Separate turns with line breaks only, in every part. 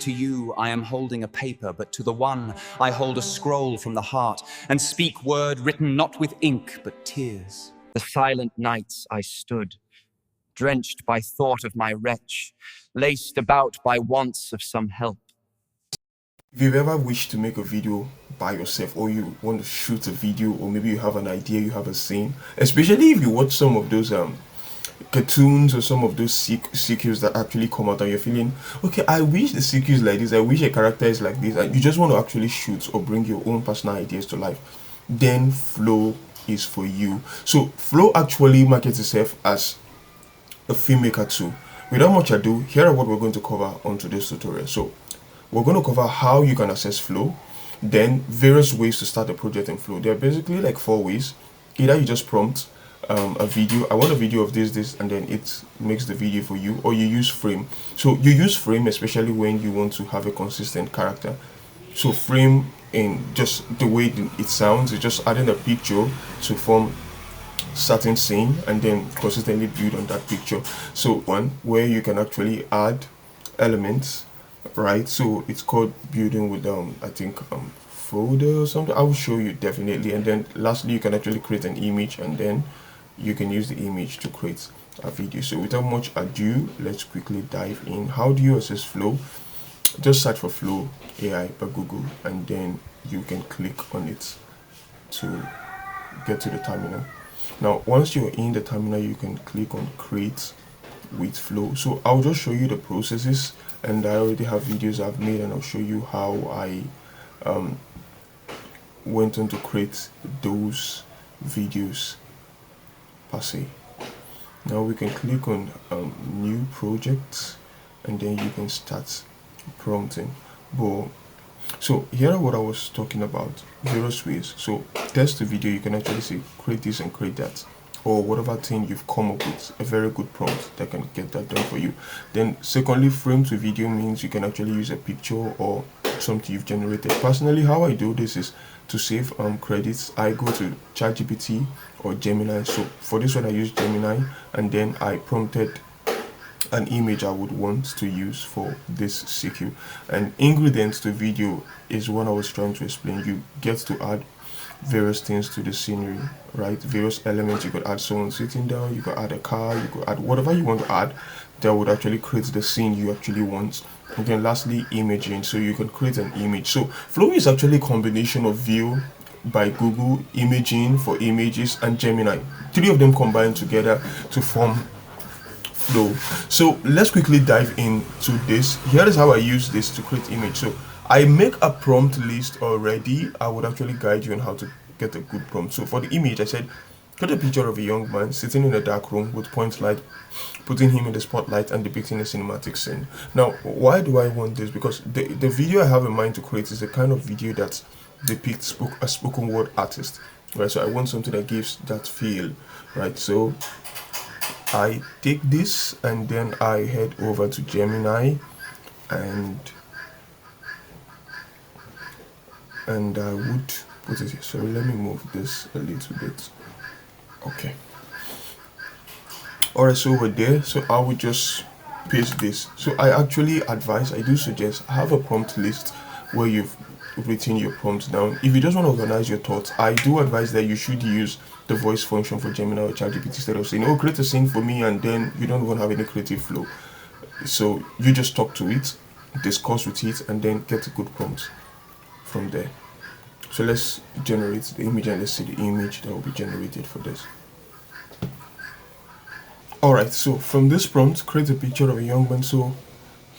to you I am holding a paper, but to the one I hold a scroll from the heart, and speak word written not with ink, but tears. The silent nights I stood, drenched by thought of my wretch, laced about by wants of some help.
If you've ever wished to make a video by yourself, or you want to shoot a video, or maybe you have an idea, you have a scene, especially if you watch some of those cartoons or some of those CQs that actually come out and you're feeling, okay, I wish the CQ is like this, I wish a character is like this, and you just want to actually shoot or bring your own personal ideas to life, then Flow is for you. So Flow actually markets itself as a filmmaker too. Without much ado, here are what we're going to cover on today's tutorial. So we're going to cover how you can access Flow, then various ways to start a project in Flow. There are basically like 4 ways. Either you just prompt a video, I want a video of this, and then it makes the video for you, or you use Frame. So you use Frame especially when you want to have a consistent character. So Frame, in just the way it sounds, is just adding a picture to form certain scene and then consistently build on that picture. So one where you can actually add elements, right? So it's called building with I think folder or something. I will show you definitely. And then lastly, you can actually create an image, and then you can use the image to create a video. So without much ado, let's quickly dive in. How do you access Flow? Just search for Flow AI by Google, and then you can click on it to get to the terminal. Now once you're in the terminal, you can click on create with Flow. So I'll just show you the processes, and I already have videos I've made, and I'll show you how I went on to create those videos per se. Now we can click on new project, and then you can start prompting. But so here are what I was talking about, various ways. So test the video, you can actually say create this and create that, or whatever thing you've come up with, a very good prompt that can get that done for you. Then secondly, frame to video means you can actually use a picture or something you've generated. Personally, how I do this is to save credits. I go to ChatGPT or Gemini. So for this one I use Gemini, and then I prompted an image I would want to use for this CQ. And ingredients to video is what I was trying to explain. You get to add various things to the scenery, right? Various elements. You could add someone sitting down, you could add a car, you could add whatever you want to add that would actually create the scene you actually want. And then lastly, imaging. So you can create an image. So Flow is actually a combination of View by Google, Imaging for images, and Gemini. 3 of them combined together to form Flow. So let's quickly dive into this. Here is how I use this to create image. So I make a prompt list already. I would actually guide you on how to get a good prompt. So for the image, I said create a picture of a young man sitting in a dark room with point light, putting him in the spotlight and depicting a cinematic scene. Now why do I want this? Because the video I have in mind to create is the kind of video that depicts a spoken word artist, right? So I want something that gives that feel, right? So I take this, and then I head over to Gemini, and I would put it here. Sorry, let me move this a little bit. Okay. Alright, so over there, so I would just paste this. So I actually advise, I do suggest, have a prompt list where you've written your prompts down. If you just want to organize your thoughts, I do advise that you should use the voice function for Gemini or ChatGPT instead of saying, oh, create a scene for me, and then you don't even have any creative flow. So you just talk to it, discuss with it, and then get a good prompt from there. So let's generate the image, and let's see the image that will be generated for this. Alright, so from this prompt, create a picture of a young man. So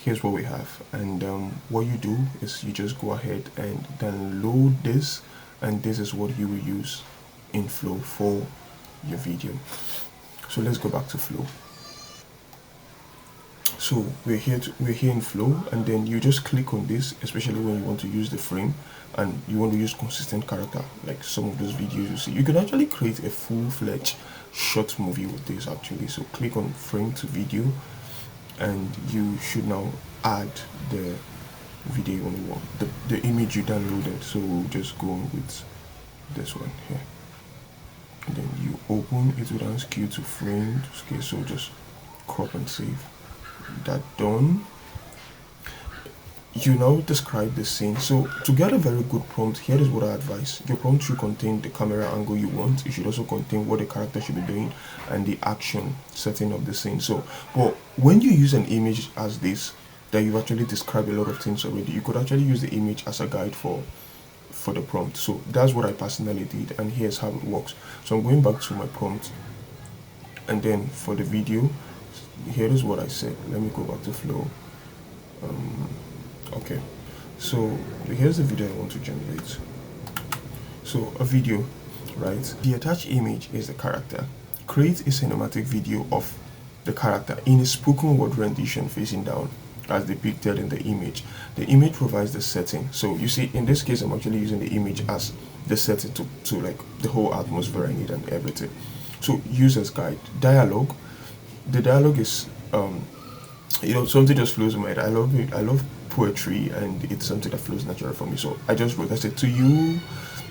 here's what we have, and what you do is you just go ahead and download this, and this is what you will use in Flow for your video. So let's go back to Flow. So we're here in Flow, and then you just click on this, especially when you want to use the frame and you want to use consistent character, like some of those videos you see. You can actually create a full-fledged short movie with this actually. So click on frame to video, and you should now add the video you want, the image you downloaded. So we'll just go with this one here, and then you open it, will ask you to frame to scale. So just crop and save that. Done. you now describe the scene. So to get a very good prompt, here is what I advise. Your prompt should contain the camera angle you want. It should also contain what the character should be doing and the action setting of the scene. So, but when you use an image as this, that you've actually described a lot of things already, you could actually use the image as a guide for the prompt. So that's what I personally did, and here's how it works. So I'm going back to my prompt, and then for the video, here is what I said. Let me go back to flow. Okay, so here's the video I want to generate. So a video, right? The attached image is the character. Create a cinematic video of the character in a spoken word rendition facing down as depicted in the image. The image provides the setting. So you see, in this case, I'm actually using the image as the setting to like the whole atmosphere I need and everything. So user's guide, dialogue. The dialogue is something just flows in my head. I love it. I love poetry, and it's something that flows naturally for me. So I just wrote, I said, to you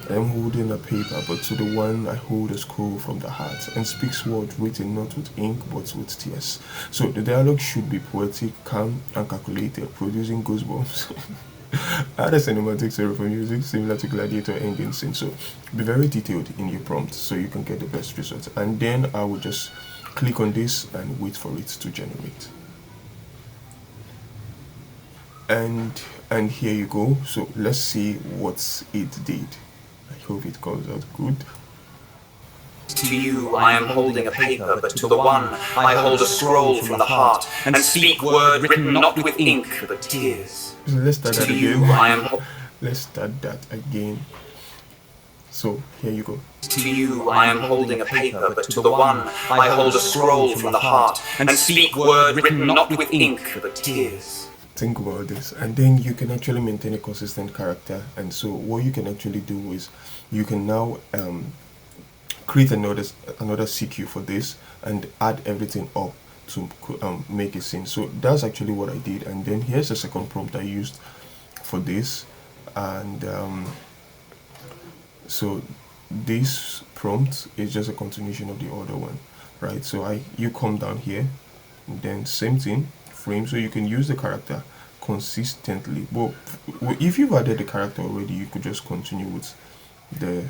I am holding a paper, but to the one I hold a scroll from the heart, and speaks words written not with ink but with tears. So the dialogue should be poetic, calm, and calculated, producing goosebumps. Add a cinematic story for music similar to Gladiator ending scene. So be very detailed in your prompt so you can get the best results. And then I will just click on this and wait for it to generate. And here you go. So let's see what it did. I hope it comes out good.
To you I am holding a paper, but to the one I hold a scroll from the heart, and speak word written not with ink but tears.
So let's start that again. Let's start that again. So here you go.
To you I am holding a paper, but to the one I hold a scroll from the heart, and speak word written not with ink but tears.
Think about this, and then you can actually maintain a consistent character. And so what you can actually do is you can now create another CQ for this and add everything up to make a scene. So that's actually what I did. And then here's the second prompt I used for this. And so this prompt is just a continuation of the other one, right? So you come down here, and then same thing, frame. So you can use the character consistently. But if you've added the character already, you could just continue with the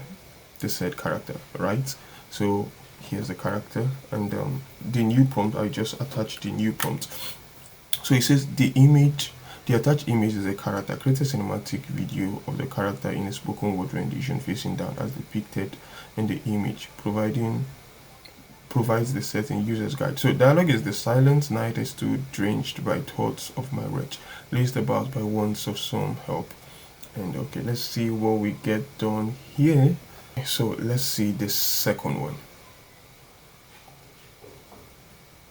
said character, right? So here's the character, and the new prompt, I just attached the new prompt. So it says the attached image is a character. Create a cinematic video of the character in a spoken word rendition facing down as depicted in the image, provides the setting user's guide. So dialogue is: the silent night I stood, drenched by thoughts of my wretch, laced about by wants of some help. And okay, let's see what we get done here. So let's see the second one.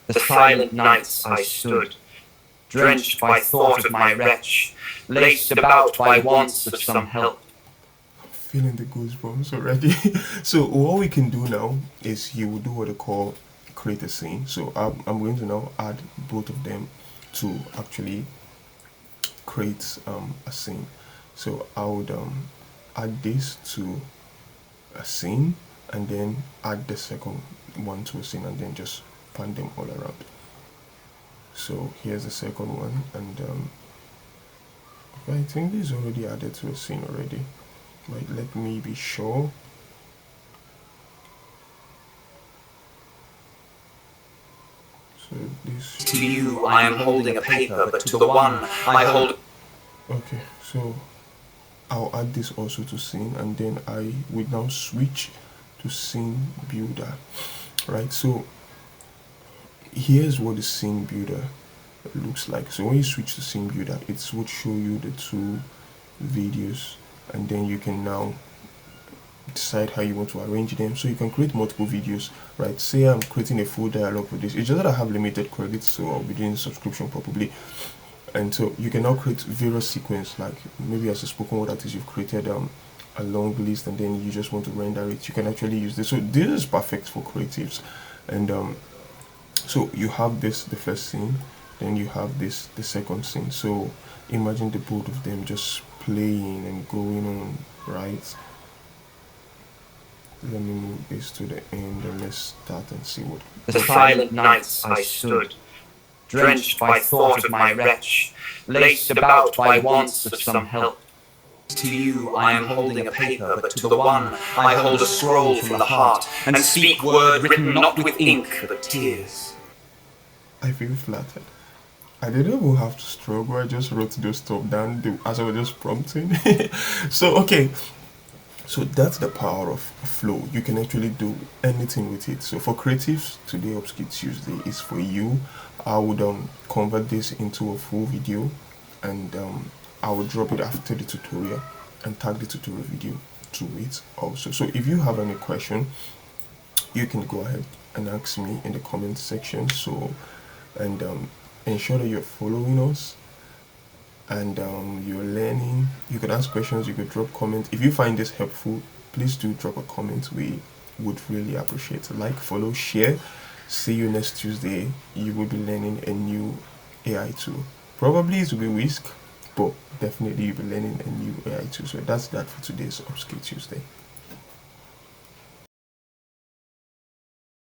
The silent nights I stood, drenched by thought of my wretch, laced about by wants of some help.
Feeling the goosebumps already. So what we can do now is you will do what they call create a scene. So I'm going to now add both of them to actually create a scene. So I would add this to a scene, and then add the second one to a scene, and then just pan them all around. So here's the second one, and I think this is already added to a scene already. Right, let me be sure. So this.
To you I am holding a paper, but to the one I hold.
Okay, so I'll add this also to scene, and then I will now switch to scene builder. Right, so here's what the scene builder looks like. So when you switch to scene builder, it would show you the two videos, and then you can now decide how you want to arrange them. So you can create multiple videos, right? Say I'm creating a full dialogue for this. It's just that I have limited credits, so I'll be doing subscription probably. And so you can now create various sequence, like maybe as a spoken word artist, you've created a long list, and then you just want to render it. You can actually use this. So this is perfect for creatives. And so you have this, the first scene, then you have this, the second scene. So imagine the both of them just playing and going on, right? Let me move this to the end, and let's start and see what.
The silent nights I stood, drenched by thought of my wretch, laced about by wants of some help. To you I am holding a paper, but to the one I hold a scroll from the heart, and speak word written not with ink, but tears.
I feel flattered. I didn't even have to struggle. I just wrote those stuff down as I was just prompting. So okay, so that's the power of flow. You can actually do anything with it. So for creatives, today Upskill Tuesday is for you. I would convert this into a full video, and I will drop it after the tutorial and tag the tutorial video to it also. So if you have any question, you can go ahead and ask me in the comment section. So and ensure that you're following us and you're learning. You could ask questions, you could drop comments. If you find this helpful, please do drop a comment. We would really appreciate it. Like, follow, share. See you next Tuesday. You will be learning a new AI tool. Probably it will be Whisk, but definitely you'll be learning a new AI tool. So that's that for today's Upskill Tuesday.